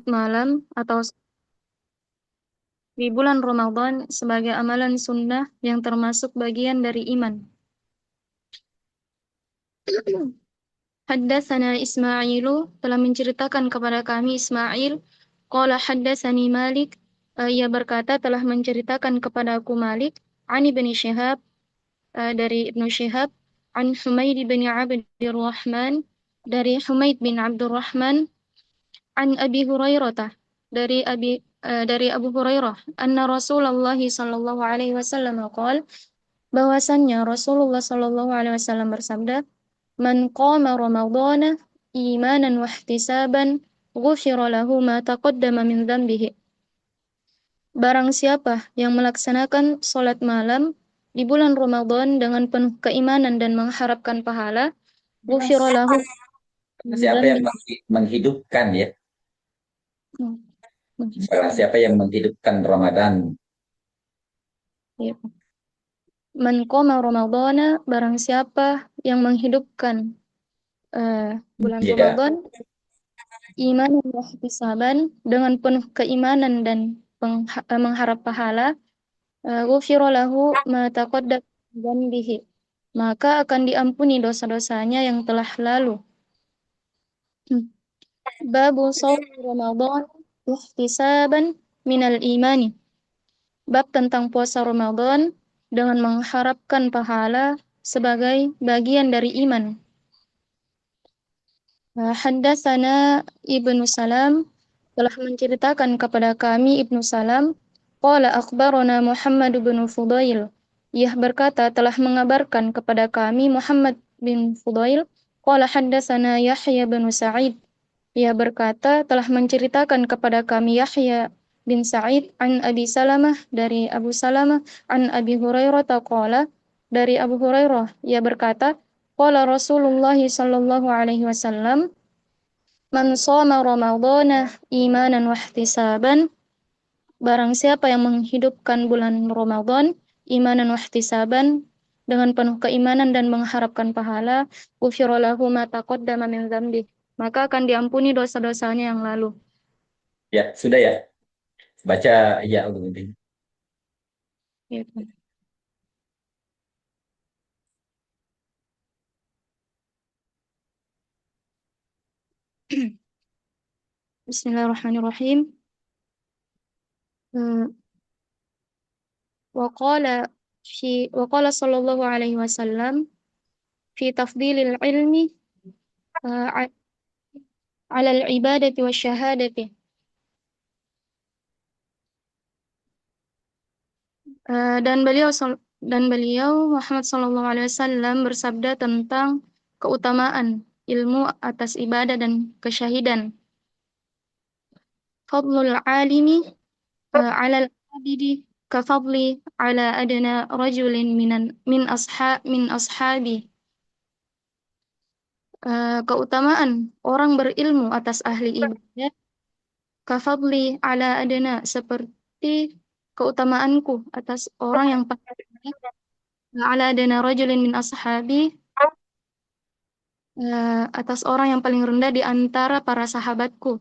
malam atau di bulan Ramadan sebagai amalan sunnah yang termasuk bagian dari iman. Haddatsana Ismailu telah menceritakan kepada kami Ismail. Qala haddatsani Malik. Ia berkata telah menceritakan kepada aku Malik. An Ibnu Syihab dari Ibnu Syihab. An Humaid bin Abdurrahman dari Humaid bin Abdurrahman. An Abi Hurairah dari Abu Hurairah. Anna Rasulullah sallallahu alaihi wasallam qala bahwasannya Rasulullah sallallahu alaihi wasallam bersabda, "Man qama Ramadhana imanan wa ihtisaban, ghufira lahu ma taqaddama min dhanbihi." Barang siapa yang melaksanakan salat malam di bulan Ramadan dengan penuh keimanan dan mengharapkan pahala, ghufira lahu min Siapa yang dhanbihi. menghidupkan ya? Barang siapa yang menghidupkan Ramadan. Ya. Man qama Ramadhana, barang siapa yang menghidupkan bulan Ya, Ramadan iman wa ihtisaban dengan penuh keimanan dan mengharap pahala, ghufira lahu ma taqaddama min dhanbihi, maka akan diampuni dosa-dosanya yang telah lalu. Babu shaum Ramadan ihtisaban minal imani. Bab tentang puasa Ramadan dengan mengharapkan pahala sebagai bagian dari iman. Haddatsana Ibnu Salam telah menceritakan kepada kami Ibnu Salam, qala akhbarana Muhammad bin Fudail. Ia berkata telah mengabarkan kepada kami Muhammad bin Fudail, qala haddatsana Yahya bin Sa'id. Ia berkata telah menceritakan kepada kami Yahya bin Sa'id an Abi Salamah dari Abu Salamah an Abi Hurairah qala dari Abu Hurairah ia berkata qala Rasulullah sallallahu alaihi wasallam, "Man shoma Ramadhana imanan wa ihtisaban." Barang siapa yang menghidupkan bulan Ramadan imanan wa ihtisaban dengan penuh keimanan dan mengharapkan pahala, ghufira lahu ma taqaddama min dzambi. Maka akan diampuni dosa-dosanya yang lalu. ya sudah ya. Baca ya dulu. Gitu. Bismillahirrahmanirrahim. Eh, وقال وقال صلى الله عليه وسلم في تفضيل العلم على العبادة والشهادة. Dan beliau Muhammad Sallallahu Alaihi Wasallam bersabda tentang keutamaan ilmu atas ibadah dan kesyahidan. Fadlul alimi ala al-abidi kafadli ala adna rajulin min ashabi. Keutamaan orang berilmu atas ahli ibadah kafadli ala adna seperti keutamaanku atas orang yang paling rendah, ala adna rajulin min ashabi, atas orang yang paling rendah di antara para sahabatku.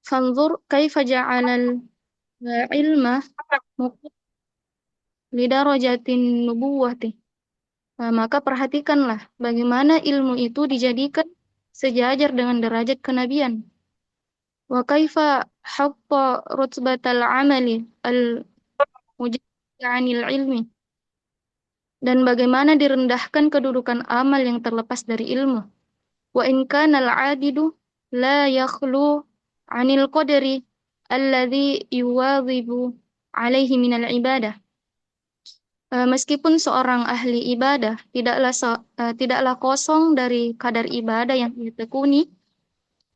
Fanzur kaifa ja'alal ilma lidarajatin nubuwati. Maka perhatikanlah bagaimana ilmu itu dijadikan sejajar dengan derajat kenabian. Wa kaifa hatta rutbatal amali al mujaddi 'anil ilmi. Dan bagaimana direndahkan kedudukan amal yang terlepas dari ilmu. Wa in kana al-'abidu la yakhlu 'anil qadri alladhi yuwadhibu 'alaihi minal ibadah. Meskipun seorang ahli ibadah tidaklah kosong dari kadar ibadah yang ia tekuni,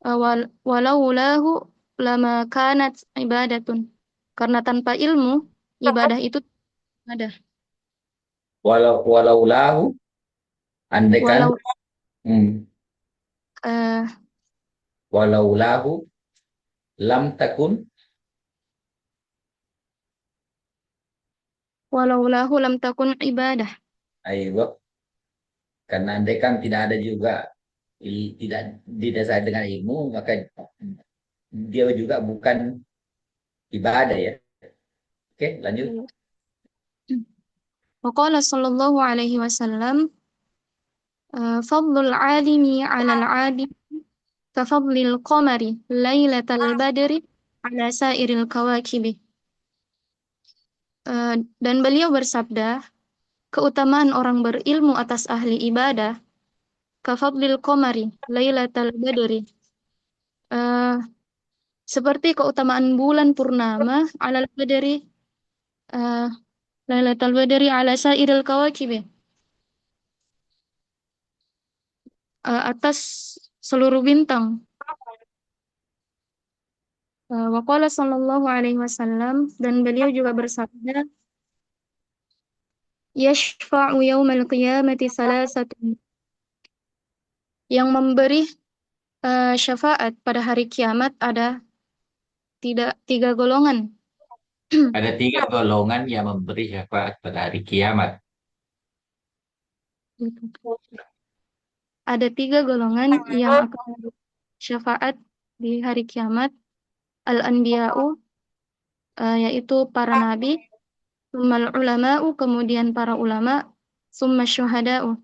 walau lahu lama kanat ibadatun. Karena tanpa ilmu, ibadah itu tidak ada. Walau lahu andai kan Walau hmm, eh, walau lahu lam takun walau lahu lam takun ibadah. ayo karena andai kan tidak ada juga tidak didasari dengan ilmu, maka dia juga bukan ibadah ya. Oke, lanjut. Iya. Waqala sallallahu alaihi wasallam, fadlul alimi 'alal 'adim kafadlil qamari lailatal badri 'ala sairil kawakibi. Dan beliau bersabda, keutamaan orang berilmu atas ahli ibadah, kafadlil qamari lailatal badri. Eh, Seperti keutamaan bulan purnama alal badri, eh, lailatal badri ala sairil kawakibi. Atas seluruh bintang. Waqala sallallahu alaihi wasallam, dan beliau juga bersabda, yashfa'u yaumal qiyamati salasatun, yang memberi syafaat pada hari kiamat ada tidak tiga golongan. Ada tiga golongan yang memberi syafaat pada hari kiamat. Ada tiga golongan yang akan syafaat di hari kiamat. Al-anbiya'u, yaitu para nabi, summal ulama'u, kemudian para ulama, summa syuhada'u,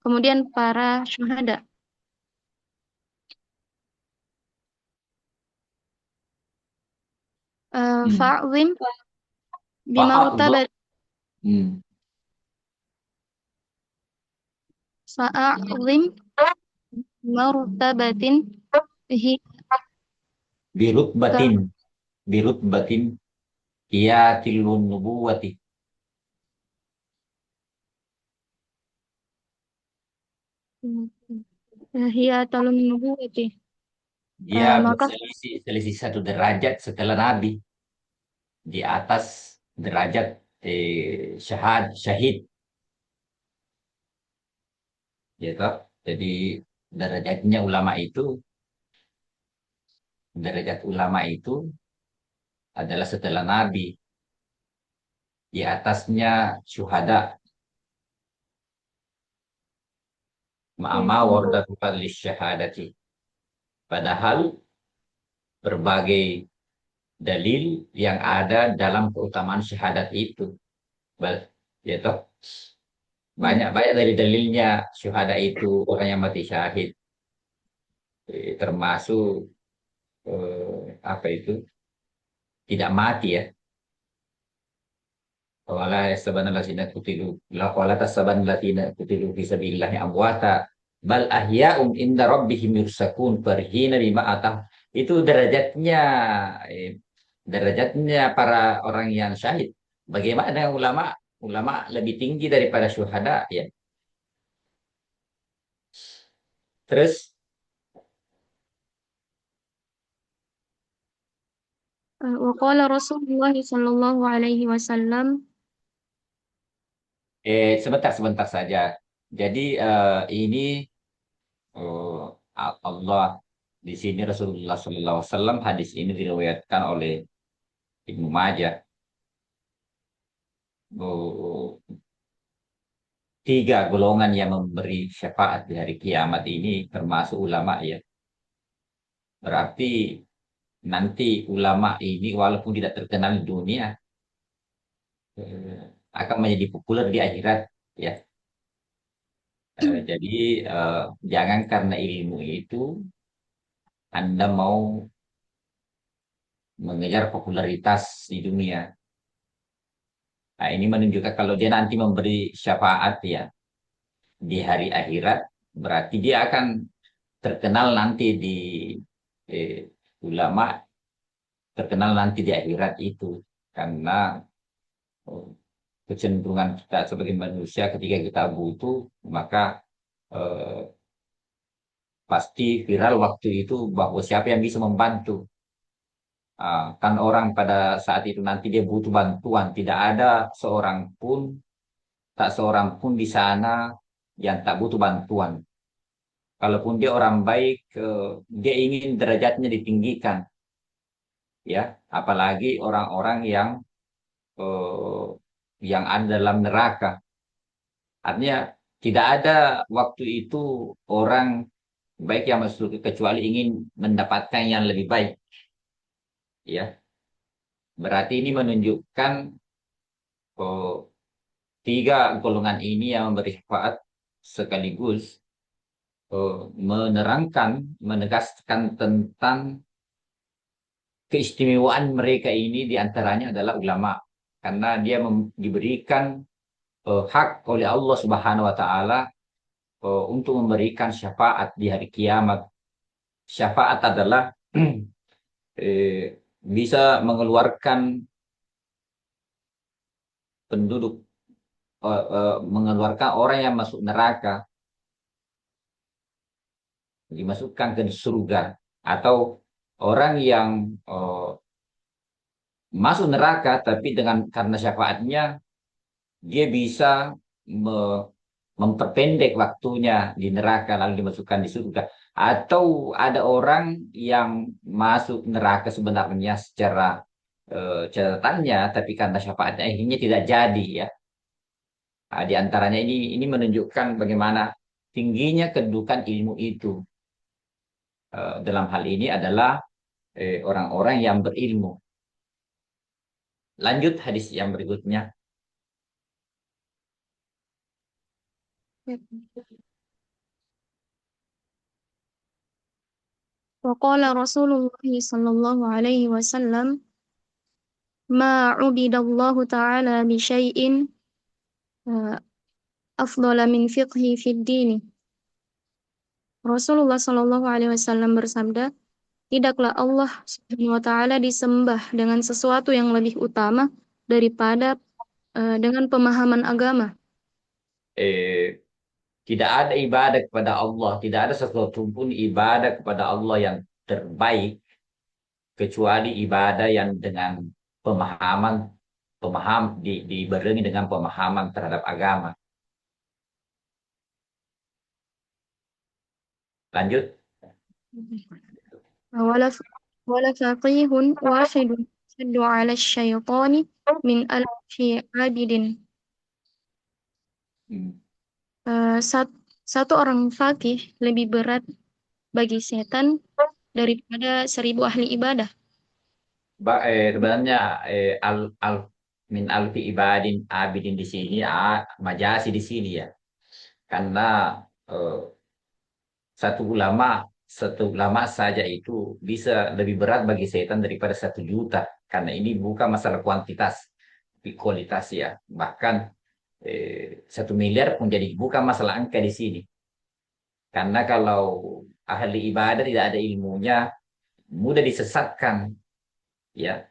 kemudian para syuhada. Hmm. Fa'zim Fa'adlu. bimartabat Hmm. fa'azim martabatin hi ka Birutbatin. Birutbatin. Iyatilun nubuwati. hiya talun nubuwati. Dia Maka berselisih selisih satu derajat setelah Nabi di atas derajat syahid, ya toh. Jadi derajatnya ulama itu, derajat ulama itu adalah setelah Nabi, di atasnya syuhada. Ma'ama ya, wardatu fadli syahadati. Padahal berbagai dalil yang ada dalam keutamaan syahadat itu. Ya toh, ya, banyak-banyak dari dalilnya syuhada itu orang yang mati syahid. Termasuk apa itu? Tidak mati ya. Wala yasabanna alladziina qutilu wala tasabanna alladziina qutilu fi sabilillahi amwata bal ahya'un inda rabbihim yursakun farihina bima atah. Itu derajatnya, eh, derajatnya para orang yang syahid. Bagaimana dengan ulama? Ulama lebih tinggi daripada syuhada ya. Terus waqala Rasulullah sallallahu alaihi wasallam, sebentar sebentar saja. Jadi ini Allah di sini Rasulullah Sallallahu Alaihi Wasallam, hadis ini diriwayatkan oleh Ibnu Majah. Oh, tiga golongan yang memberi syafaat di hari kiamat ini termasuk ulama ya. Berarti nanti ulama ini walaupun tidak terkenal di dunia eh, akan menjadi populer di akhirat ya. Jadi jangan karena ilmu itu Anda mau mengejar popularitas di dunia. Nah, ini menunjukkan kalau dia nanti memberi syafaat ya di hari akhirat, berarti dia akan terkenal nanti di eh, ulama, terkenal nanti di akhirat itu. Karena oh, kecenderungan kita sebagai manusia ketika kita butuh, maka eh, pasti viral waktu itu bahwa siapa yang bisa membantu. Kan orang pada saat itu nanti dia butuh bantuan, tidak ada seorang pun, tak seorang pun di sana yang tak butuh bantuan. Kalaupun dia orang baik, dia ingin derajatnya ditinggikan, ya. Apalagi orang-orang eh, yang ada dalam neraka. Artinya tidak ada waktu itu orang baik yang masuk kecuali ingin mendapatkan yang lebih baik. Ya, berarti ini menunjukkan oh, tiga golongan ini yang memberi syafaat sekaligus menerangkan, menegaskan tentang keistimewaan mereka ini diantaranya adalah ulama. Karena dia diberikan hak oleh Allah Subhanahu wa Ta'ala untuk memberikan syafaat di hari kiamat. Syafaat adalah bisa mengeluarkan penduduk, mengeluarkan orang yang masuk neraka, dimasukkan ke surga, atau orang yang masuk neraka tapi dengan karena syafaatnya dia bisa me- memperpendek waktunya di neraka lalu dimasukkan di surga. Atau ada orang yang masuk neraka sebenarnya secara catatannya, tapi karena syafaatnya akhirnya tidak jadi ya. Nah, di antaranya ini menunjukkan bagaimana tingginya kedudukan ilmu itu. Dalam hal ini adalah orang-orang yang berilmu. Lanjut hadis yang berikutnya. وقال رسول الله صلى الله عليه وسلم ما عبد الله تعالى بشيء أفضل من فقه في الدين. Rasulullah Shallallahu Alaihi Wasallam bersabda, tidaklah Allah Subhanahu Wa Taala disembah dengan sesuatu yang lebih utama daripada dengan pemahaman agama. Eh, Tidak ada ibadah kepada Allah, tidak ada sesuatu pun ibadah kepada Allah yang terbaik kecuali ibadah yang dengan pemahaman dibarengi dengan pemahaman terhadap agama. Lanjut. ولا ولا فقيه واحد أشد على الشيطان من ألف عابد. Hmm. Satu orang fakih lebih berat bagi setan daripada 1.000 ahli ibadah. Sebenarnya al al min alfi ibadin abidin di sini majasi di sini ya. Karena eh, satu ulama saja itu bisa lebih berat bagi setan daripada 1 juta. Karena ini bukan masalah kuantitas, tapi kualitas ya. Bahkan 1 miliar pun jadi bukan masalah angka di sini. Karena kalau ahli ibadah tidak ada ilmunya, mudah disesatkan, ya,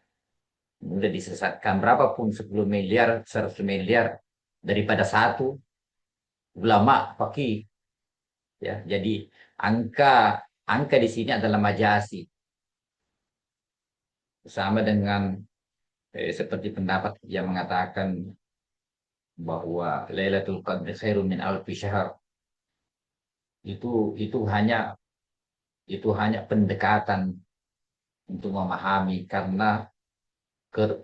mudah disesatkan. Berapapun 10 miliar, 100 miliar daripada satu ulama fakih, ya. Jadi angka angka di sini adalah majasi, sama dengan seperti pendapat yang mengatakan bahwa Lailatul Qadri khairun min alfi syahr. Itu hanya pendekatan untuk memahami karena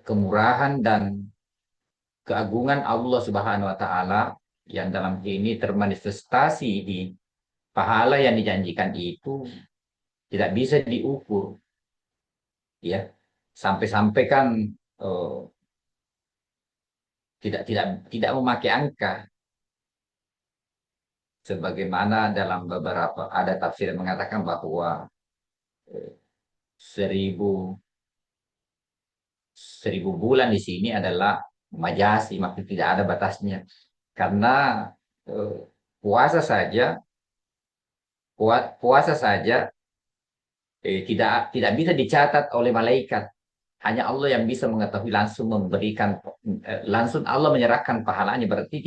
kemurahan dan keagungan Allah Subhanahu wa taala yang dalam ini termanifestasi di pahala yang dijanjikan itu tidak bisa diukur ya. Sampai-sampai kan eh, tidak tidak tidak memakai angka, sebagaimana dalam beberapa ada tafsir yang mengatakan bahwa eh, 1.000 bulan di sini adalah majasi, maksudnya tidak ada batasnya. Karena eh, puasa saja, puasa saja tidak bisa dicatat oleh malaikat. Hanya Allah yang bisa mengetahui, langsung memberikan, langsung Allah menyerahkan pahalanya. Berarti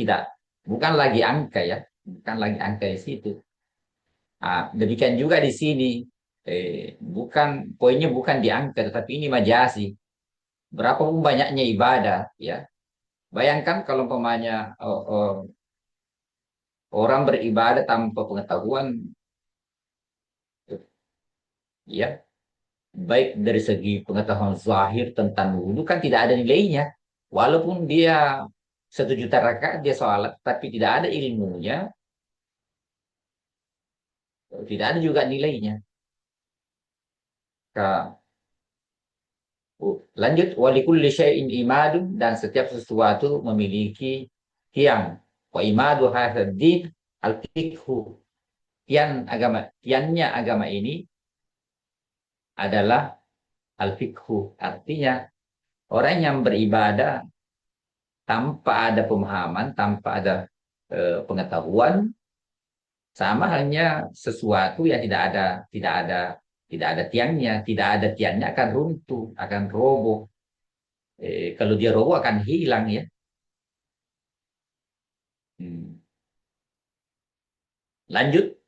bukan lagi angka ya, bukan lagi angka di situ. Demikian juga di sini, bukan poinnya bukan di angka, tetapi ini majasi. Berapapun banyaknya ibadah, ya. Bayangkan kalau umpamanya orang beribadah tanpa pengetahuan, ya, baik dari segi pengetahuan zahir tentang wudhu kan tidak ada nilainya. Walaupun dia 1 juta rakaat dia sholat, tapi tidak ada ilmunya, tidak ada juga nilainya. Lanjut, walikulli syai'in imadun, dan setiap sesuatu memiliki tiang. Wa imadu hadzal din al-fiqhu. Tiannya agama ini adalah al-fiqhu. Artinya orang yang beribadah tanpa ada pemahaman, tanpa ada pengetahuan, sama halnya sesuatu yang tidak ada tiangnya, tidak ada tiangnya akan runtuh, akan roboh. Kalau dia roboh akan hilang ya. Hmm. Lanjut.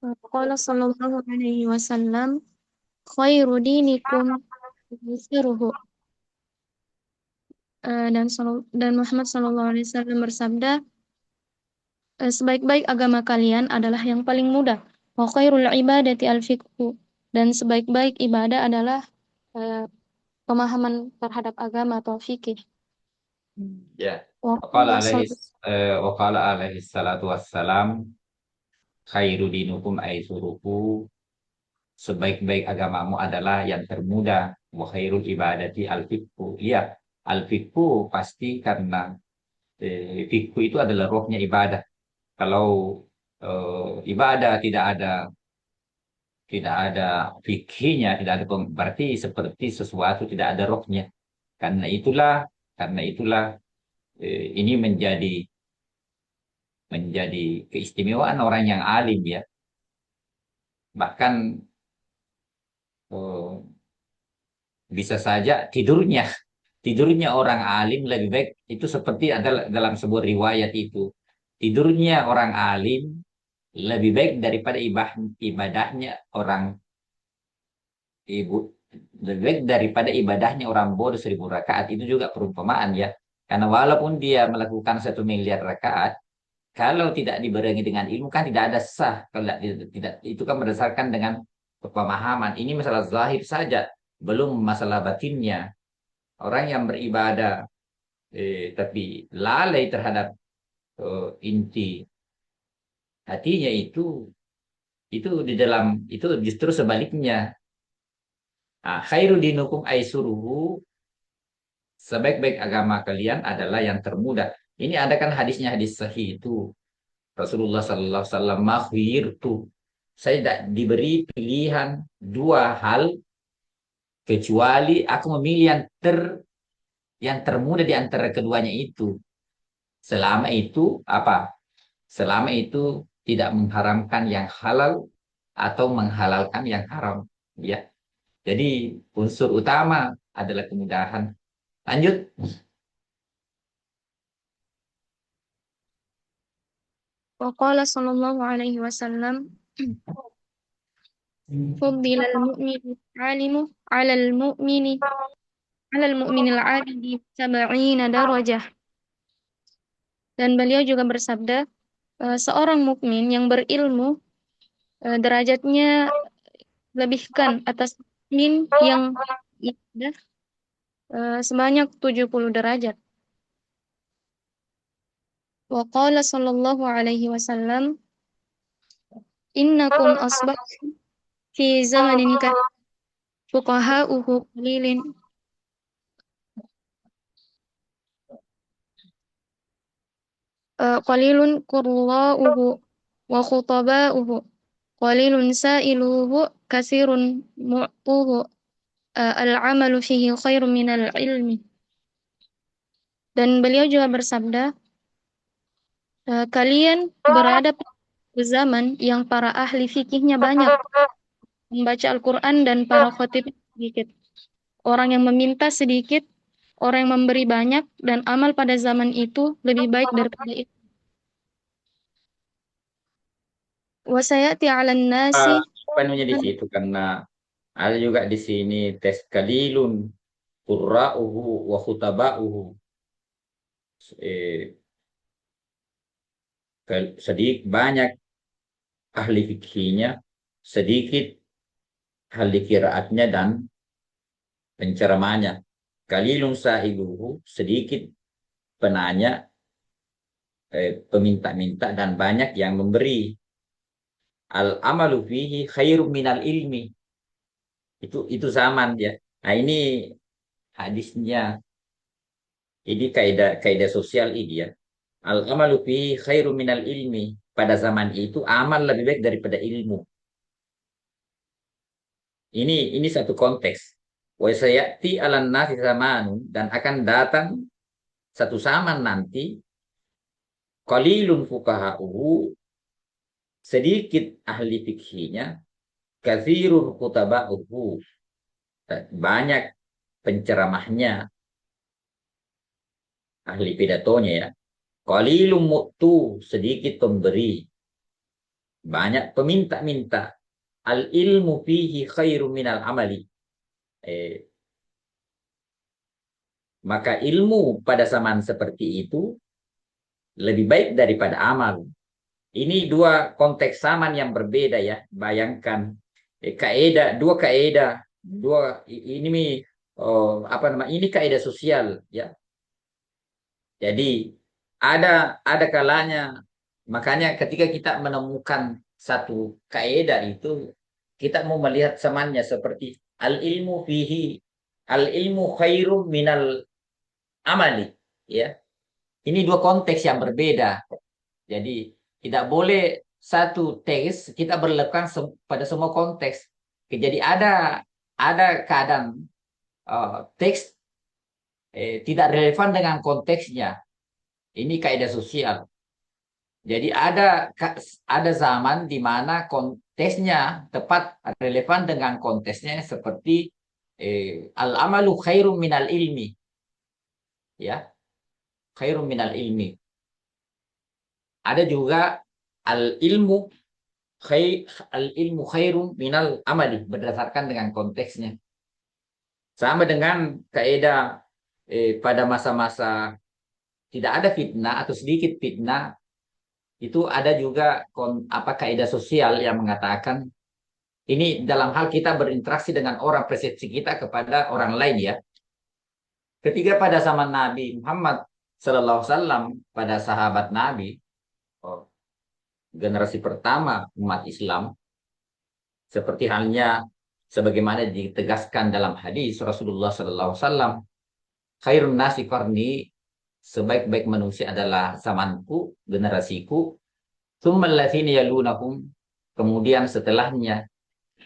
Qala sallallahu alaihi wasallam, khairu dinikum yusruhu. Dan Muhammad sallallahu alaihi wasallam bersabda, sebaik-baik agama kalian adalah yang paling mudah. Wa khairul ibadati al-fiqhu. Dan sebaik-baik ibadah adalah eh, pemahaman terhadap agama atau fikih. Ya. Wa Waqala qala alaihi sal- waqala alaihi salatu wassalam, khairu dinukum aisuruku. Sebaik-baik agamamu adalah yang termuda. Wa khairul ibadati al-fiqhu. Iya, al-fiqhu pasti karena fiqhu itu adalah rohnya ibadah. Kalau ibadah tidak ada fikihnya, tidak ada berarti seperti sesuatu tidak ada rohnya. Karena itulah karena itulah ini menjadi keistimewaan orang yang alim ya. Bahkan eh, bisa saja tidurnya orang alim lebih baik, itu seperti ada dalam sebuah riwayat itu. Tidurnya orang alim lebih baik daripada ibadahnya orang ibu lebih baik daripada ibadahnya orang bodoh 1.000 rakaat. Itu juga perumpamaan ya. Karena walaupun dia melakukan 1 miliar rakaat, kalau tidak dibarengi dengan ilmu kan tidak ada sah. Kalau tidak itu kan berdasarkan dengan pemahaman. Ini masalah zahir saja, belum masalah batinnya. Orang yang beribadah tapi lalai terhadap inti hatinya, itu di dalam itu justru sebaliknya. Nah, khairu dinukum aisuruhu, sebaik-baik agama kalian adalah yang termudah. Ini ada kan hadisnya, hadis sahih itu. Rasulullah sallallahu alaihi wasallam, makhwirtu, saya tidak diberi pilihan dua hal kecuali aku memilih yang termudah di antara keduanya itu. Selama itu apa? Selama itu tidak mengharamkan yang halal atau menghalalkan yang haram. Ya. Jadi unsur utama adalah kemudahan. Lanjut. wa qala sallallahu alaihi wasallam, fuddila al-mu'minu alimu 'ala al-mu'mini 'ala al-mu'minil 'abidi 70 darajah. Dan beliau juga bersabda, seorang mukmin yang berilmu derajatnya lebihkan atas mukmin yang ibadah sebanyak 70 derajat. Wa qala sallallahu alaihi wasallam, innakum asbahtum fi zamanin fuqaha'uhu qalilin qalilun qurra'uhu wa khutaba'uhu qalilun sa'iluhu katsirun mu'tuhu al-amalu fihi khairum minal ilmi. Dan beliau juga bersabda, kalian berada pada zaman yang para ahli fikihnya banyak, membaca Al-Quran, dan para khotib sedikit. Orang yang meminta sedikit, orang yang memberi banyak, dan amal pada zaman itu lebih baik daripada itu. Wasayati 'alan nasi. Penuhnya di situ karena ada juga di sini tes kalilun qurra'uhu wa khutaba'uhu. Eh, sedikit banyak ahli fikihnya, sedikit ahli kiraatnya dan penceramahnya. Kalilun sa'iluhu, sedikit penanya, peminta-minta dan banyak yang memberi. Al amalu fihi khairum minal ilmi. Itu zaman ya. Nah, ini hadisnya. Ini kaidah kaidah sosial ini ya. Al amalu fihi khairum minal ilmi. Pada zaman itu amal lebih baik daripada ilmu. Ini satu konteks. Wa sayati 'alan nasi zamanun, dan akan datang satu zaman nanti qalilun fuqaha'uhu, sedikit ahli fikihnya, katsirun khutaba'uhu, banyak penceramahnya, ahli pidatonya ya. Qalilun mu'tu, sedikit pemberi, banyak peminta-minta. Al ilmu fihi khairu minal amali. Eh, maka ilmu pada zaman seperti itu lebih baik daripada amal. Ini dua konteks zaman yang berbeda ya. Bayangkan dua kaidah, ini apa namanya? Ini kaidah sosial ya. Jadi ada kalanya, makanya ketika kita menemukan satu kaidah itu, kita mau melihat zamannya seperti al ilmu khairum minal amali ya. Ini dua konteks yang berbeda. Jadi tidak boleh satu teks kita berlakukan pada semua konteks. Jadi ada keadaan teks tidak relevan dengan konteksnya. Ini kaidah sosial. Jadi ada zaman di mana konteksnya tepat relevan dengan konteksnya, seperti al amalu khairum minal ilmi, ya, khairum minal ilmi. Ada juga al ilmu al ilmu khairum minal amali, berdasarkan dengan konteksnya. Sama dengan kaidah pada masa-masa tidak ada fitnah atau sedikit fitnah, itu ada juga kaidah sosial yang mengatakan ini dalam hal kita berinteraksi dengan orang, persepsi kita kepada orang lain ya. Ketika pada zaman Nabi Muhammad Sallallahu Alaihi Wasallam, pada sahabat Nabi, generasi pertama umat Islam, seperti halnya sebagaimana ditegaskan dalam hadis Rasulullah Sallallahu Alaihi Wasallam, khairun nasi qarni, sebaik-baik manusia adalah zamanku, generasiku, tsummal ladzina yalunahum, kemudian setelahnya,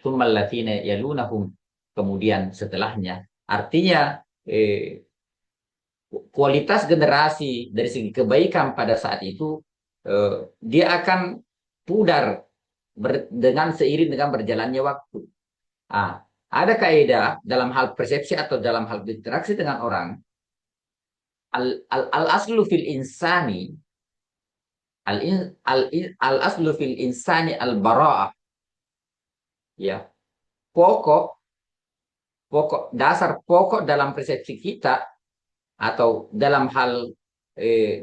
tsummal ladzina yalunahum, kemudian setelahnya. Artinya kualitas generasi dari segi kebaikan pada saat itu dia akan pudar dengan seiring dengan berjalannya waktu. Ada kaidah dalam hal persepsi atau dalam hal interaksi dengan orang, al aslu fil insani al aslu fil insani al bara'ah, ya, pokok dasar pokok dalam persepsi kita atau dalam hal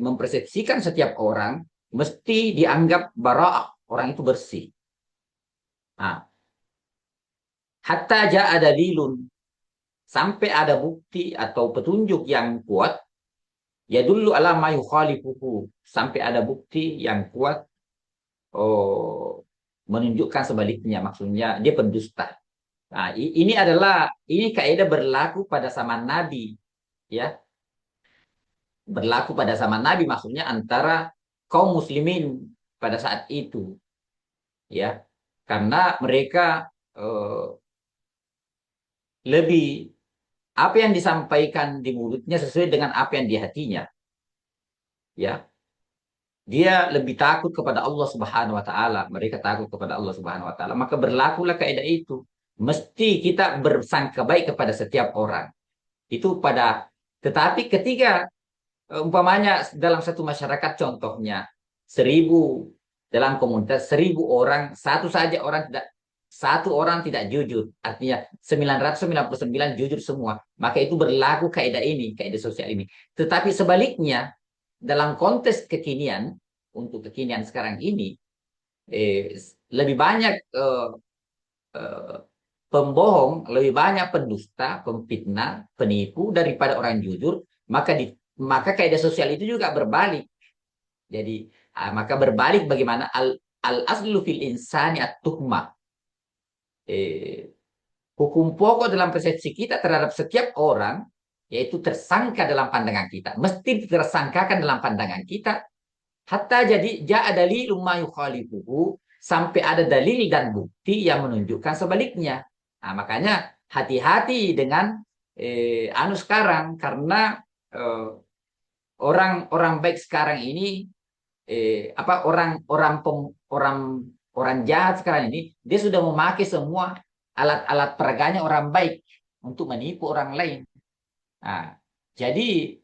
mempersepsikan setiap orang, mesti dianggap bara'ah, orang itu bersih. Hatta ja'a dalilun, sampai ada bukti atau petunjuk yang kuat, ya dulu ala ma yukhalifuhu, sampai ada bukti yang kuat menunjukkan sebaliknya, maksudnya dia pendusta. Ini kaidah berlaku pada zaman Nabi ya. Berlaku pada zaman Nabi, maksudnya antara kaum muslimin pada saat itu ya, karena mereka lebih, apa yang disampaikan di mulutnya sesuai dengan apa yang di hatinya ya. Dia lebih takut kepada Allah Subhanahu wa taala, mereka takut kepada Allah Subhanahu wa taala, maka berlakulah kaidah itu. Mesti kita bersangka baik kepada setiap orang. Tetapi ketika umpamanya dalam satu masyarakat, contohnya 1.000, dalam komunitas 1.000 orang, satu orang tidak jujur, artinya 999 jujur semua, maka itu berlaku kaidah ini, kaidah sosial ini. Tetapi sebaliknya, dalam konteks kekinian, untuk kekinian sekarang ini, lebih banyak pembohong, lebih banyak pendusta, pemfitnah, penipu daripada orang jujur, maka kaidah sosial itu juga berbalik. Jadi maka berbalik bagaimana al aslu fil insani at-tuhmah. Eh, Hukum pokok dalam persepsi kita terhadap setiap orang, yaitu tersangka dalam pandangan kita. Mesti tersangkakan dalam pandangan kita. Hatta jadi ja'a dalilum ma yukhalifuhu, sampai ada dalil dan bukti yang menunjukkan sebaliknya. Nah, makanya hati-hati dengan sekarang, karena eh, orang baik sekarang ini orang orang jahat sekarang ini, dia sudah memakai semua alat-alat peraganya orang baik untuk menipu orang lain. Nah, jadi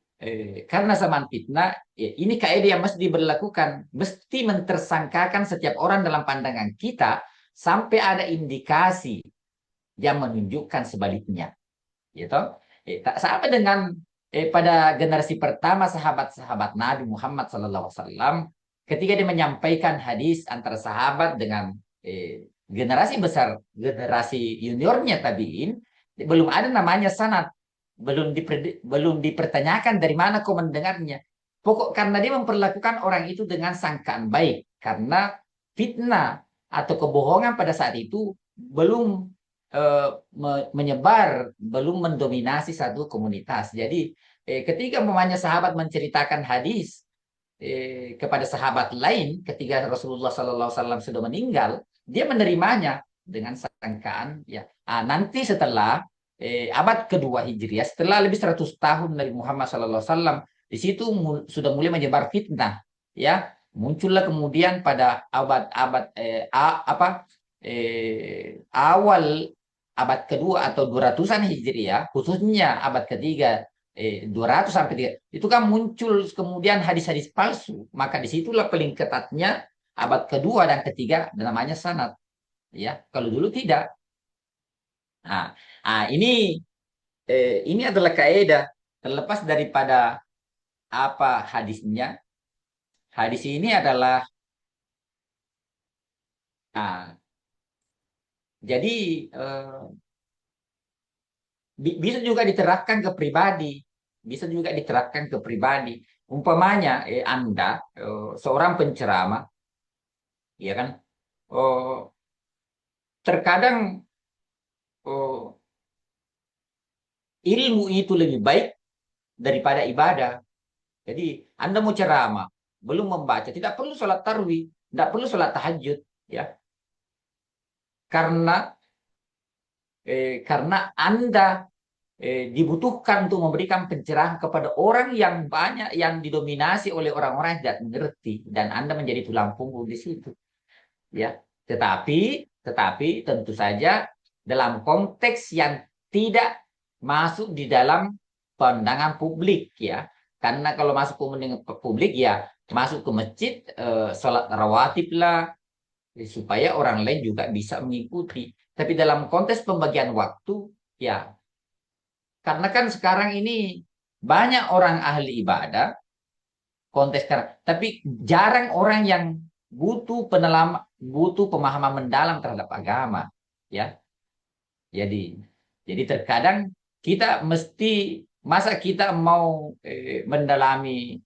karena zaman fitnah, ya, ini kaidah yang mesti diberlakukan, mesti mentersangkakan setiap orang dalam pandangan kita sampai ada indikasi yang menunjukkan sebaliknya, gitu. Tak sama dengan pada generasi pertama sahabat-sahabat Nabi Muhammad SAW, ketika dia menyampaikan hadis antara sahabat dengan generasi besar, generasi juniornya tabiin, belum ada namanya sanad, belum dipertanyakan dari mana kau mendengarnya. Pokok karena dia memperlakukan orang itu dengan sangkaan baik, karena fitnah atau kebohongan pada saat itu belum menyebar, belum mendominasi satu komunitas. Jadi ketika mamanya sahabat menceritakan hadis kepada sahabat lain ketika Rasulullah SAW sudah meninggal, dia menerimanya dengan sangkaan, ya nanti setelah abad kedua Hijriah, setelah lebih 100 tahun Nabi Muhammad SAW, di situ sudah mulai menyebar fitnah, ya muncullah kemudian pada abad-abad awal abad kedua atau 200-an Hijriah, khususnya abad ketiga 200 sampai 3, itu kan muncul kemudian hadis-hadis palsu. Maka disitulah paling ketatnya abad kedua dan ketiga namanya sanad, ya. Kalau dulu tidak. Nah, ini adalah kaidah, terlepas daripada apa hadisnya. Hadis ini adalah nah, jadi bisa juga diterapkan ke pribadi, bisa juga diterapkan ke pribadi. Umpamanya Anda seorang penceramah, ya kan? Oh, terkadang oh, ilmu itu lebih baik daripada ibadah. Jadi Anda mau ceramah, belum membaca, tidak perlu sholat tarwih, tidak perlu sholat tahajud, ya, karena karena Anda dibutuhkan untuk memberikan pencerahan kepada orang yang banyak, yang didominasi oleh orang-orang yang tidak mengerti, dan Anda menjadi tulang punggung di situ, ya. Tetapi tentu saja dalam konteks yang tidak masuk di dalam pandangan publik, ya. Karena kalau masuk ke publik, ya masuk ke masjid, sholat rawatib lah, supaya orang lain juga bisa mengikuti. Tapi dalam konteks pembagian waktu, ya, karena kan sekarang ini banyak orang ahli ibadah, konteks sekarang, tapi jarang orang yang butuh pemahaman mendalam terhadap agama, ya. Jadi terkadang kita mesti, masa kita mau mendalami,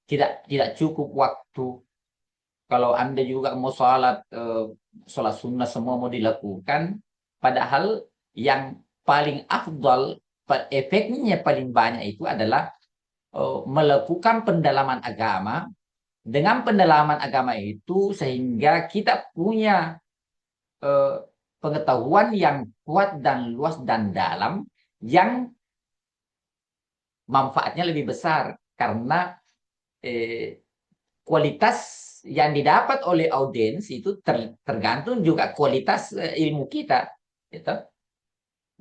tidak cukup waktu. Kalau Anda juga mau sholat sunnah semua mau dilakukan, padahal yang paling afdal, efeknya paling banyak itu adalah melakukan pendalaman agama. Dengan pendalaman agama itu sehingga kita punya eh, pengetahuan yang kuat dan luas dan dalam, yang manfaatnya lebih besar, karena eh, kualitas yang didapat oleh audiens itu tergantung juga kualitas ilmu kita, gitu.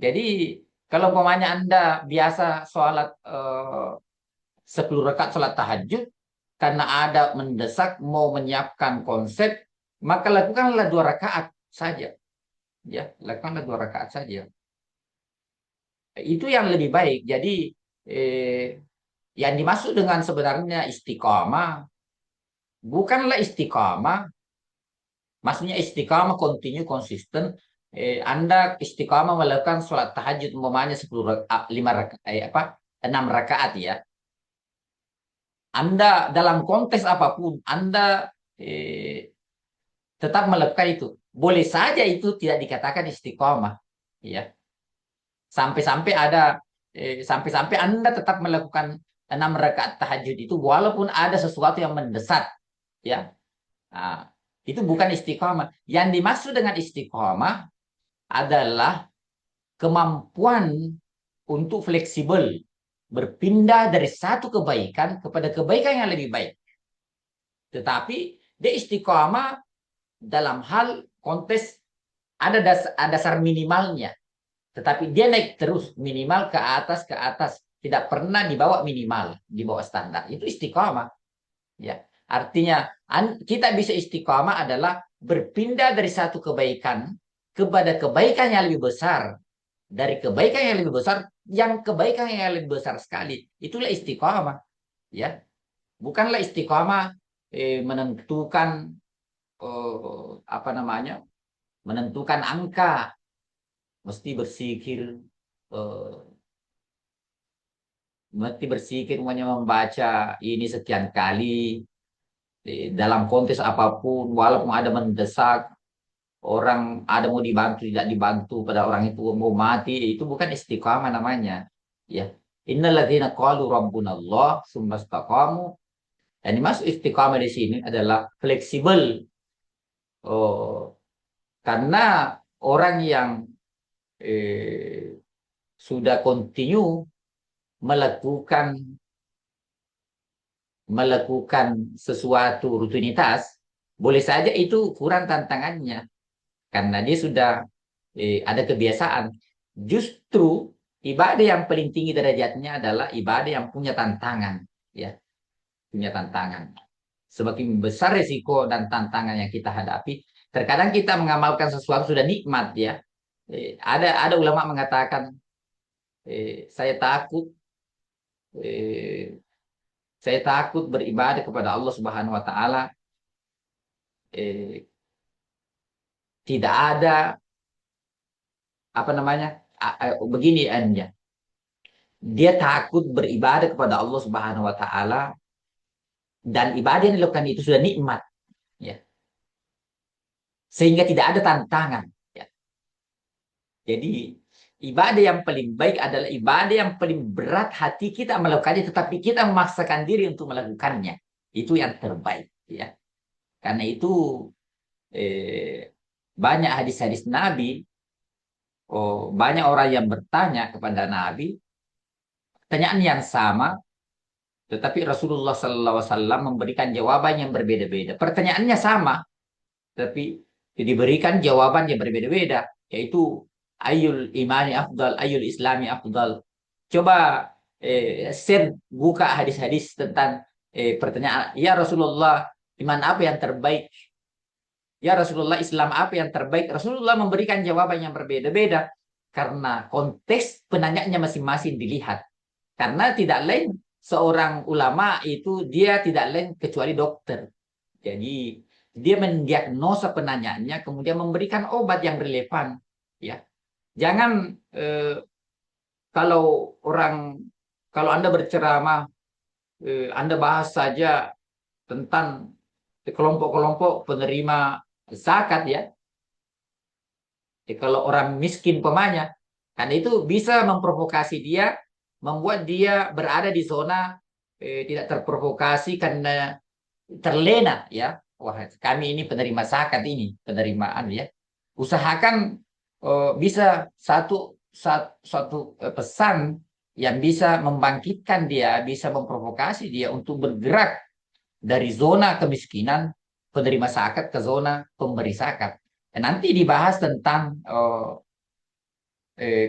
Jadi kalau umpamanya Anda biasa sholat 10 rakaat sholat tahajud, karena ada mendesak mau menyiapkan konsep, maka lakukanlah 2 rakaat saja, ya, lakukanlah 2 rakaat saja. Itu yang lebih baik. Jadi eh, yang dimaksud dengan sebenarnya istiqamah, bukanlah istiqamah, maksudnya istiqamah continue konsisten. Anda istiqamah melakukan sholat tahajud umpamanya 10 rakaat, 5 rakaat, 6 rakaat, ya. Anda dalam konteks apapun, Anda eh, tetap melakukan itu. Boleh saja itu tidak dikatakan istiqomah, ya. Sampai-sampai sampai-sampai Anda tetap melakukan 6 rakaat tahajud itu walaupun ada sesuatu yang mendesak, ya. Nah, itu bukan istiqomah. Yang dimaksud dengan istiqomah adalah kemampuan untuk fleksibel, berpindah dari satu kebaikan kepada kebaikan yang lebih baik. Tetapi dia istiqomah dalam hal konteks ada dasar minimalnya. Tetapi dia naik terus minimal ke atas, tidak pernah dibawa minimal, dibawa standar. Itu istiqomah, ya. Artinya kita bisa istiqomah adalah berpindah dari satu kebaikan kepada kebaikan yang lebih besar, dari kebaikan yang lebih besar yang kebaikan yang lebih besar sekali. Itulah istiqomah, ya. Bukanlah istiqomah menentukan apa namanya? Menentukan angka, mesti bersikir eh, mesti bersikir semuanya membaca ini sekian kali dalam konteks apapun walaupun ada mendesak orang ada mau dibantu tidak dibantu pada orang itu mau mati itu bukan istiqamah namanya, ya. Innalladzina qalu rabbunallah tsumma istaqamu, dan dimaksud istiqamah di sini adalah fleksibel. Oh, karena orang yang eh, sudah continue melakukan melakukan sesuatu rutinitas, boleh saja itu kurang tantangannya karena dia sudah ada kebiasaan. Justru ibadah yang paling tinggi derajatnya adalah ibadah yang punya tantangan, ya, punya tantangan. Semakin besar resiko dan tantangan yang kita hadapi, terkadang kita mengamalkan sesuatu sudah nikmat, ya. Ada ulama mengatakan, saya takut eh, saya takut beribadah kepada Allah Subhanahu wa taala eh, tidak ada apa namanya begini enya. Dia takut beribadah kepada Allah Subhanahu wa taala dan ibadah yang dilakukan itu sudah nikmat, ya. Sehingga tidak ada tantangan, ya. Jadi ibadah yang paling baik adalah ibadah yang paling berat hati kita melakukannya tetapi kita memaksakan diri untuk melakukannya. Itu yang terbaik, ya. Karena itu banyak hadis-hadis Nabi. Banyak orang yang bertanya kepada Nabi pertanyaan yang sama, tetapi Rasulullah SAW memberikan jawaban yang berbeda-beda. Pertanyaannya sama, tapi diberikan jawaban yang berbeda-beda, yaitu ayul imani afdal, ayul islami afdal. Coba share buka hadis-hadis tentang pertanyaan, ya Rasulullah, iman apa yang terbaik? Ya Rasulullah, Islam apa yang terbaik? Rasulullah memberikan jawaban yang berbeda-beda karena konteks penanyanya masing-masing dilihat. Karena tidak lain seorang ulama itu dia tidak lain kecuali dokter. Jadi dia mendiagnosa penanyanya kemudian memberikan obat yang relevan, ya. Jangan kalau orang kalau Anda berceramah Anda bahas saja tentang kelompok-kelompok penerima zakat, ya. Kalau orang miskin pemanya, karena itu bisa memprovokasi dia, membuat dia berada di zona tidak terprovokasi karena terlena, ya. Wah, kami ini penerima zakat ini, penerimaan, ya. Usahakan bisa satu pesan yang bisa membangkitkan dia, bisa memprovokasi dia untuk bergerak dari zona kemiskinan penerima zakat ke zona pemberi zakat. Dan nanti dibahas tentang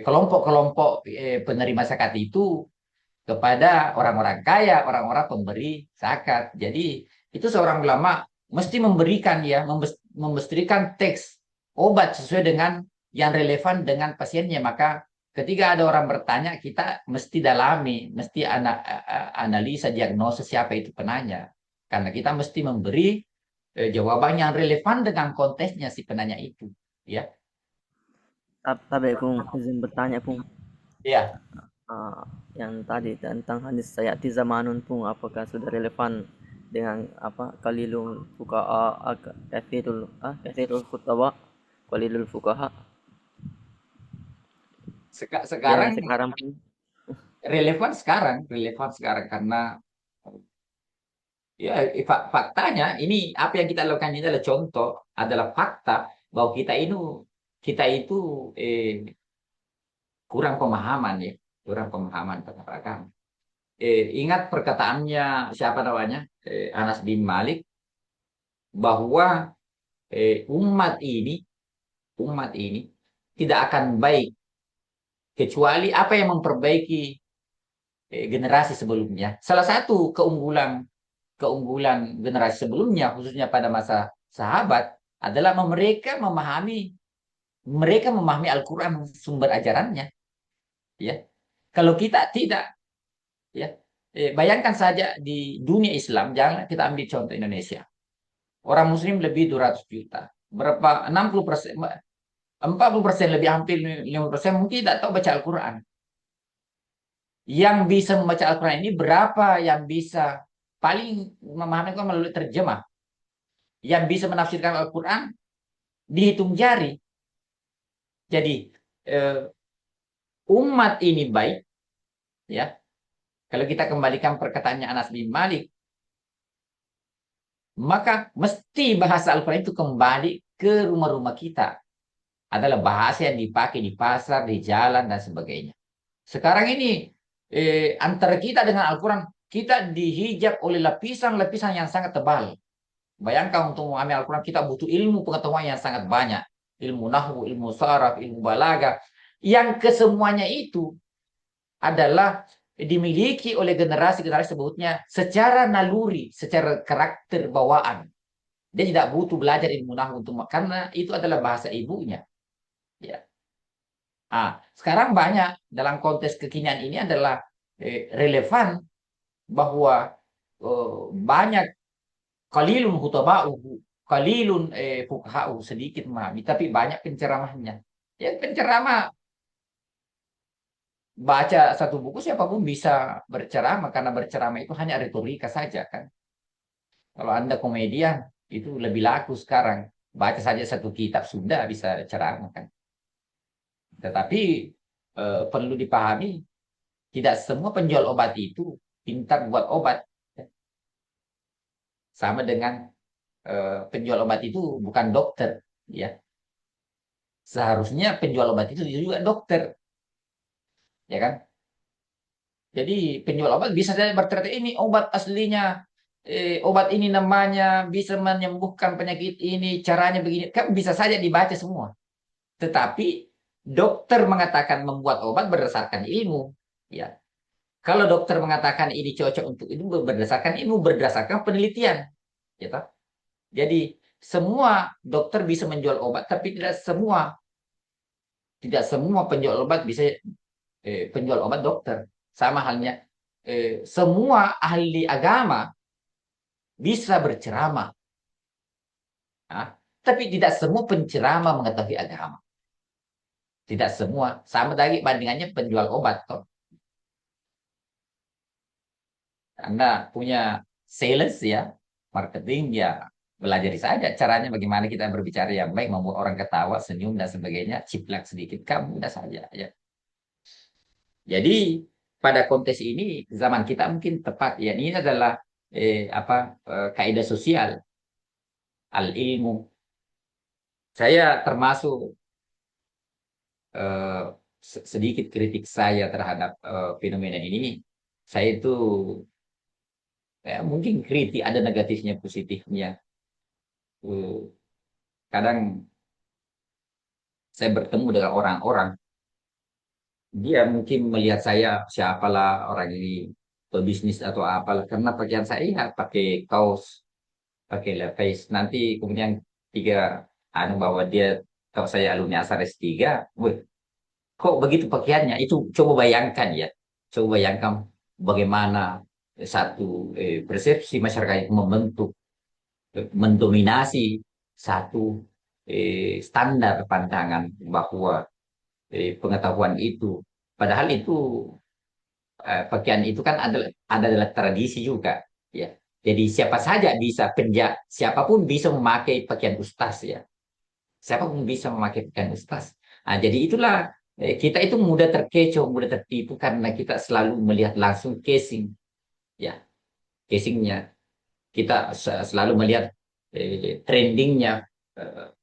kelompok-kelompok penerima zakat itu kepada orang-orang kaya, orang-orang pemberi zakat. Jadi itu seorang ulama mesti memberikan, ya, memberikan teks obat sesuai dengan yang relevan dengan pasiennya. Maka ketika ada orang bertanya, kita mesti dalami, mesti analisa diagnosis siapa itu penanya. Karena kita mesti memberi jawaban yang relevan dengan konteksnya si penanya itu, ya. Tapi Kung izin bertanya Kung, Ya. Ah, yang tadi tentang hadis sayati zamanun pun apakah sudah relevan dengan apa qalilul fuqaha kathirul khutaba qalilul fuqaha yang Sekarang sekarang pun. relevan sekarang karena ya faktanya ini apa yang kita lakukan ini adalah contoh, adalah fakta bahwa kita itu kurang pemahaman ya, kurang pemahaman tentang agama. Ingat perkataannya siapa namanya, Anas bin Malik, bahwa umat ini tidak akan baik kecuali apa yang memperbaiki generasi sebelumnya. Salah satu keunggulan keunggulan generasi sebelumnya, khususnya pada masa sahabat, adalah mereka memahami Al-Quran sumber ajarannya. Ya, kalau kita tidak, ya, bayangkan saja di dunia Islam, jangan kita ambil contoh Indonesia. Orang Muslim lebih 200 juta. Berapa? 60%, 40% lebih, hampir 50% mungkin tidak tahu baca Al-Quran. Yang bisa membaca Al-Quran ini berapa yang bisa paling memahami Al-Quran melalui terjemah. Yang bisa menafsirkan Al-Quran dihitung jari. Jadi eh, umat ini baik, ya. Kalau kita kembalikan perkataannya Anas bin Malik, maka mesti bahasa Al-Quran itu kembali ke rumah-rumah kita. Adalah bahasa yang dipakai di pasar, di jalan, dan sebagainya. Sekarang ini antara kita dengan Al-Quran, kita dihijab oleh lapisan-lapisan yang sangat tebal. Bayangkan untuk memahami Al-Quran kita butuh ilmu pengetahuan yang sangat banyak. Ilmu nahwu, ilmu saraf, ilmu balaga. Yang kesemuanya itu adalah dimiliki oleh generasi-generasi sebutnya secara naluri, secara karakter bawaan. Dia tidak butuh belajar ilmu nahwu untuk, karena itu adalah bahasa ibunya. Ya. Sekarang banyak dalam konteks kekinian ini adalah relevan bahwa banyak kalilun hutaba'uhu, kalilun fuqaha'u, sedikit memahami, tapi banyak penceramahnya. Ya, penceramah baca satu buku siapapun bisa berceramah, karena berceramah itu hanya retorika saja kan. Kalau Anda komedian itu lebih laku sekarang. Baca saja satu kitab sudah bisa ceramah kan. Tetapi perlu dipahami, tidak semua penjual obat itu pintar buat obat. Sama dengan penjual obat itu bukan dokter, ya. Seharusnya penjual obat itu juga dokter, ya kan? Jadi penjual obat bisa saja berkata ini obat aslinya, obat ini namanya bisa menyembuhkan penyakit ini, caranya begini, kan bisa saja dibaca semua. Tetapi dokter mengatakan membuat obat berdasarkan ilmu, ya. Kalau dokter mengatakan ini cocok untuk itu berdasarkan ilmu, berdasarkan penelitian, ya toh? Jadi semua dokter bisa menjual obat, tapi tidak semua penjual obat bisa penjual obat dokter. Sama halnya semua ahli agama bisa berceramah, ah, tapi tidak semua penceramah mengetahui agama. Tidak semua. Sama lagi bandingannya penjual obat toh. Anda punya sales ya, marketing ya, belajar saja caranya bagaimana kita berbicara yang baik, membuat orang ketawa, senyum dan sebagainya, ciplak sedikit, kamu mudah saja ya. Jadi pada konteks ini zaman kita mungkin tepat ya. Ini adalah kaidah sosial, al ilmu. Saya termasuk eh, sedikit kritik saya terhadap fenomena ini. Saya itu ya, mungkin kritik ada negatifnya, positifnya. Eh, Kadang saya bertemu dengan orang-orang, dia mungkin melihat saya siapalah orang ini, pebisnis atau apalah, karena pakaian saya ya, pakai kaos, pakai levis. Nanti kemudian tiga bahwa dia tahu saya alumni Asar S3, wih, kok begitu pakaiannya? Itu coba bayangkan ya, coba bayangkan bagaimana satu persepsi masyarakat itu membentuk, mendominasi satu standar pandangan bahwa pengetahuan itu, padahal itu pakaian itu kan adalah tradisi juga, ya. Jadi siapa saja bisa siapapun bisa memakai pakaian ustaz, ya. Siapapun bisa memakai pakaian ustaz. Nah, jadi itulah kita itu mudah terkecoh, mudah tertipu karena kita selalu melihat langsung casing, ya, casingnya. Kita selalu melihat trendingnya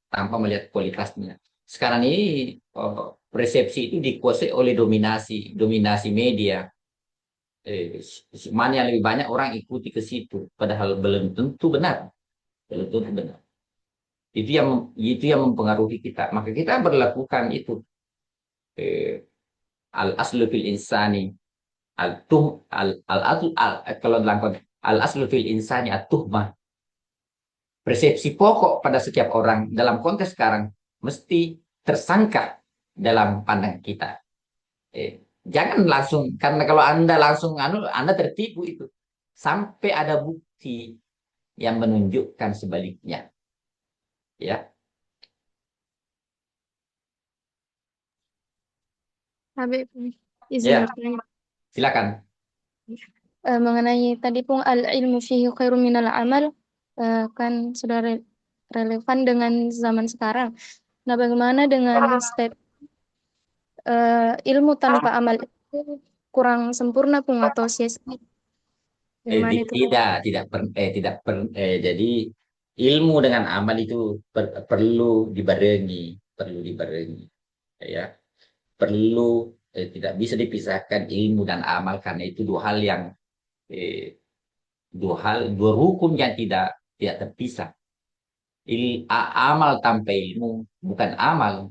tanpa melihat kualitasnya. Sekarang ini persepsi itu dikuasai oleh dominasi, dominasi media. Mana yang lebih banyak orang ikuti ke situ, padahal belum tentu benar, belum tentu benar. Itu yang mempengaruhi kita. Maka kita berlakukan itu al aslu fil insani al tuh kalau dalam konteks al aslu fil insani at tuhmah. Persepsi pokok pada setiap orang dalam konteks sekarang mesti tersangka dalam pandang kita. Jangan langsung, karena kalau Anda langsung Anda tertipu itu sampai ada bukti yang menunjukkan sebaliknya. Ya, Habib, izin ya, bertanya. silakan. Mengenai tadi pun al-ilmu fihi khairum minal amal, kan sudah relevan dengan zaman sekarang. Nah, bagaimana dengan ilmu tanpa amal itu kurang sempurna pun atau sia-sia? Bagaimana itu? Jadi ilmu dengan amal itu perlu dibarengi, ya. Perlu tidak bisa dipisahkan ilmu dan amal karena itu eh, dua rukun yang tidak terpisah. Amal tanpa ilmu bukan amal,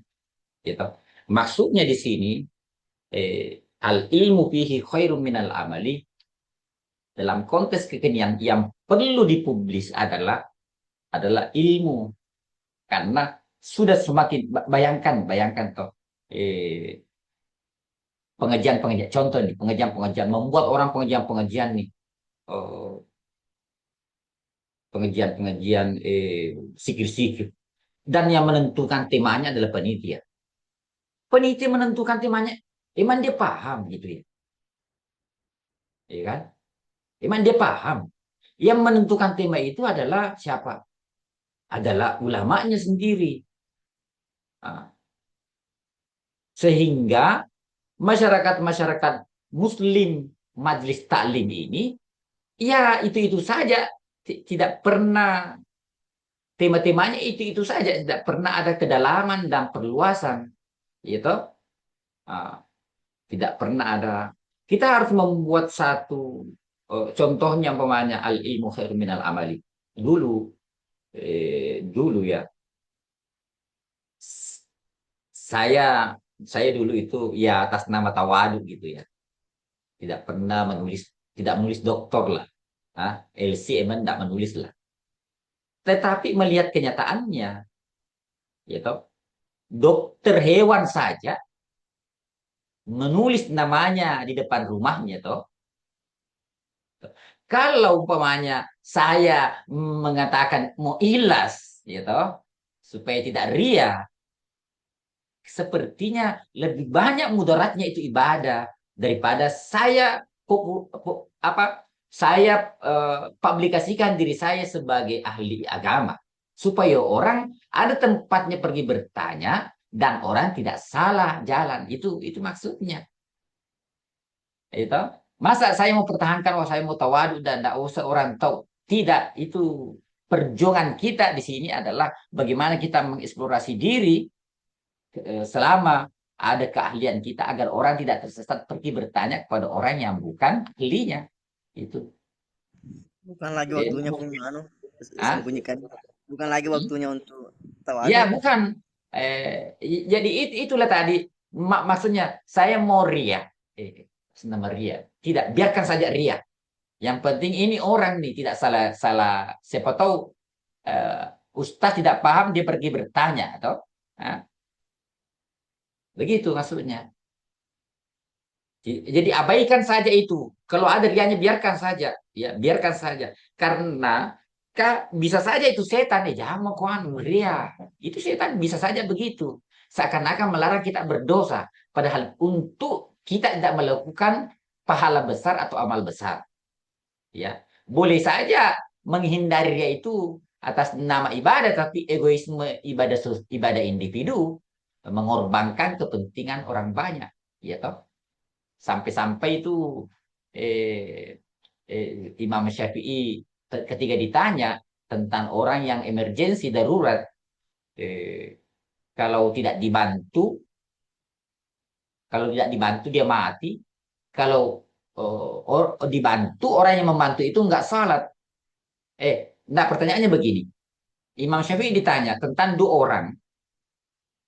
gitu. Maksudnya di sini al ilmu fihi khairum minal amali, dalam konteks kekinian yang perlu dipublis adalah ilmu, karena sudah semakin bayangkan toh pengajian contoh nih, pengajian membuat orang pengajian nih, eh, pengajian sikir-sikir, dan yang menentukan temanya adalah penitia menentukan temanya. Emang dia paham gitu, ya kan? Emang dia paham yang menentukan tema itu adalah siapa? Adalah ulamanya sendiri. Nah, sehingga masyarakat muslim majlis taklim ini, ya itu saja, tidak pernah tema-temanya itu saja, tidak pernah ada kedalaman dan perluasan, gitu. Ah, tidak pernah ada. Kita harus membuat satu contohnya, umpamanya al ilmu khairu minal amali. Dulu ya, saya dulu itu ya atas nama tawadu gitu ya, tidak pernah tidak menulis doktor lah. LC emang tidak menulis lah. Tetapi melihat kenyataannya, ya toh, dokter hewan saja menulis namanya di depan rumahnya toh. Kalau umpamanya saya mengatakan mau ilas, ya toh, supaya tidak ria, sepertinya lebih banyak mudaratnya itu ibadah daripada saya publikasikan diri saya sebagai ahli agama, supaya orang ada tempatnya pergi bertanya dan orang tidak salah jalan. Itu maksudnya. Itu masa saya mau pertahankan, saya mau tawadu dan tidak usah orang tahu. Tidak, itu perjuangan kita di sini adalah bagaimana kita mengeksplorasi diri selama ada keahlian kita, agar orang tidak tersesat pergi bertanya kepada orang yang bukan ahlinya. Itu. Bukan lagi Eh, waktunya pun ah, sembunyikan. Bukan lagi waktunya untuk ya tawadu. bukan. Jadi itulah tadi maksudnya saya mau ria, nama ria. Tidak, biarkan saja ria. Yang penting ini orang nih tidak salah salah. Siapa tahu ustaz tidak paham, dia pergi bertanya atau begitu maksudnya. Jadi abaikan saja itu. Kalau ada rianya biarkan saja, ya biarkan saja. Karena bisa saja itu setan, ya jangan mau kuan ria. Itu setan bisa saja begitu. Seakan-akan melarang kita berdosa, padahal untuk kita tidak melakukan pahala besar atau amal besar. Ya, boleh saja menghindari dia itu atas nama ibadah, tapi egoisme ibadah individu mengorbankan kepentingan orang banyak, ya toh. Sampai-sampai itu eh, Imam Syafi'i ketika ditanya tentang orang yang emergensi darurat, eh, kalau tidak dibantu, kalau tidak dibantu dia mati, kalau dibantu orang yang membantu itu nggak salat. Nah pertanyaannya begini, Imam Syafi'i ditanya tentang dua orang,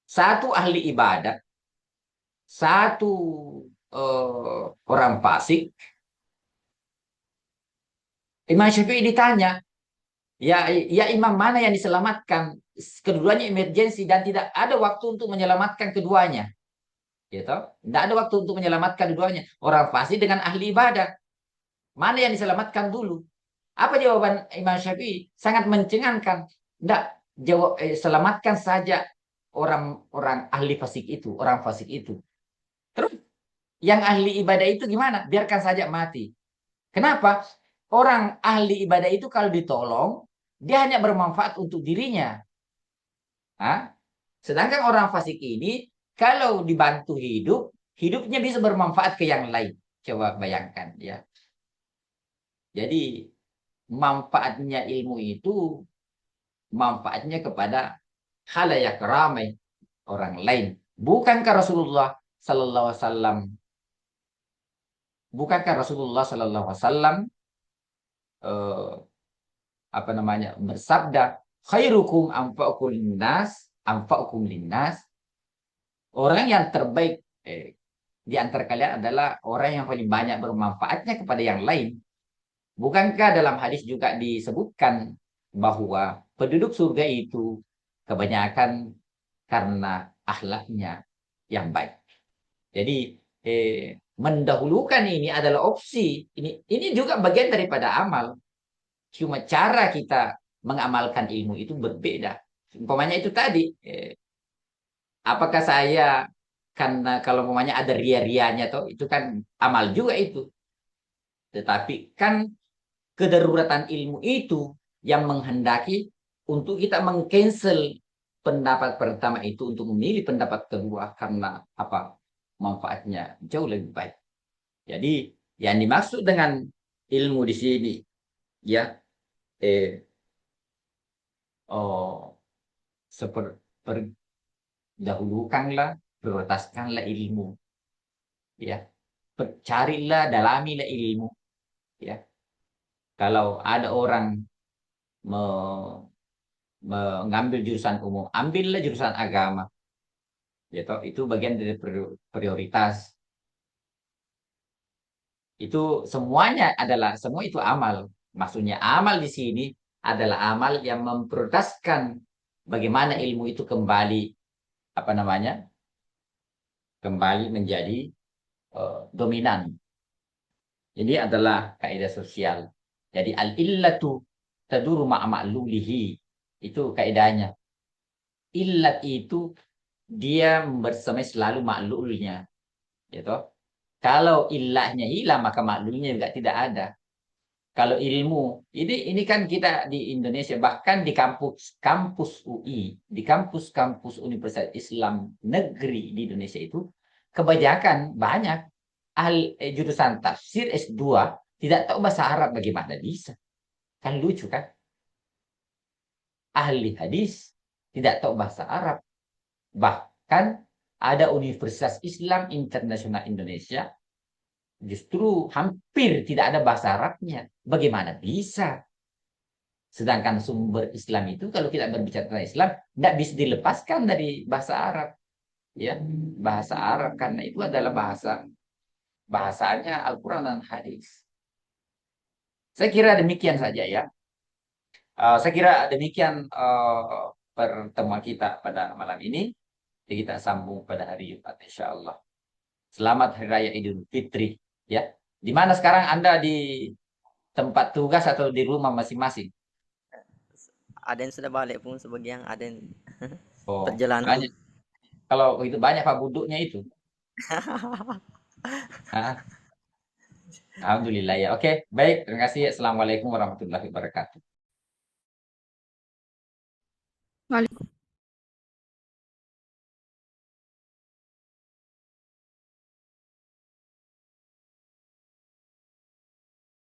satu ahli ibadah, satu orang fasik. Imam Syafi'i ditanya, ya imam mana yang diselamatkan? Keduanya emergensi dan tidak ada waktu untuk menyelamatkan keduanya. Gitu. Tidak ada waktu untuk menyelamatkan keduanya. Orang fasik dengan ahli ibadah. Mana yang diselamatkan dulu? Apa jawaban Imam Syafi'i? Sangat mencengangkan. Tidak, selamatkan saja orang-orang ahli fasik itu, orang fasik itu. Terus yang ahli ibadah itu gimana? Biarkan saja mati. Kenapa? Orang ahli ibadah itu kalau ditolong, dia hanya bermanfaat untuk dirinya. Hah? Sedangkan orang fasik ini, kalau dibantu hidup, hidupnya bisa bermanfaat ke yang lain. Coba bayangkan ya. Jadi manfaatnya ilmu itu, manfaatnya kepada khalayak ramai orang lain. Bukankah Rasulullah Sallallahu Alaihi Wasallam, bukankah Rasulullah Sallallahu Alaihi Wasallam eh, apa namanya bersabda, khairukum anfa'ukum linnas, anfa'ukum linnas. Orang yang terbaik di antara kalian adalah orang yang paling banyak bermanfaatnya kepada yang lain. Bukankah dalam hadis juga disebutkan bahwa penduduk surga itu kebanyakan karena akhlaknya yang baik. Jadi mendahulukan ini adalah opsi. Ini juga bagian daripada amal. Cuma cara kita mengamalkan ilmu itu berbeda. Umpamanya itu tadi, apakah saya karena kalau umpamanya ada ria-rianya toh itu kan amal juga itu. Tetapi kan kedaruratan ilmu itu yang menghendaki untuk kita mengcancel pendapat pertama itu untuk memilih pendapat kedua karena apa? Manfaatnya jauh lebih baik. Jadi yang dimaksud dengan ilmu di sini ya oh dahulukanlah, prioritaskanlah ilmu ya. Carilah, dalamilah ilmu ya. Kalau ada orang mengambil jurusan umum, ambillah jurusan agama. Ya toh, itu bagian dari prioritas. Itu semuanya adalah semua itu amal. Maksudnya amal di sini adalah amal yang memprioritaskan bagaimana ilmu itu kembali apa namanya? Kembali menjadi dominan. Ini adalah kaidah sosial. Jadi al-illatu taduru ma'lulihi. Itu kaidahnya. Illat itu dia bersamai selalu maklulnya. Gitu. Kalau illahnya hilang maka maklulnya juga tidak ada. Kalau ilmu, ini kan kita di Indonesia bahkan di kampus UI, di kampus-kampus Universitas Islam negeri di Indonesia itu kebanyakan banyak jurusan tafsir S2 tidak tahu bahasa Arab, bagaimana bisa? Kan lucu kan? Ahli hadis tidak tahu bahasa Arab. Bahkan ada Universitas Islam Internasional Indonesia justru hampir tidak ada bahasa Arabnya. Bagaimana bisa? Sedangkan sumber Islam itu kalau kita berbicara tentang Islam tidak bisa dilepaskan dari bahasa Arab. Ya, bahasa Arab karena itu adalah bahasanya Al-Quran dan hadis. Saya kira demikian saja ya. Saya kira demikian pertemuan kita pada malam ini. Jadi kita sambung pada hari Jumat insya Allah. Selamat Hari Raya Idul Fitri. Ya, di mana sekarang Anda di tempat tugas atau di rumah masing-masing? Ada yang sudah balik pun, sebagian ada yang Oh, perjalanan. banyak. Kalau itu banyak Pak buduknya itu. Hah? Alhamdulillah ya. Oke, baik. Terima kasih. Assalamualaikum warahmatullahi wabarakatuh.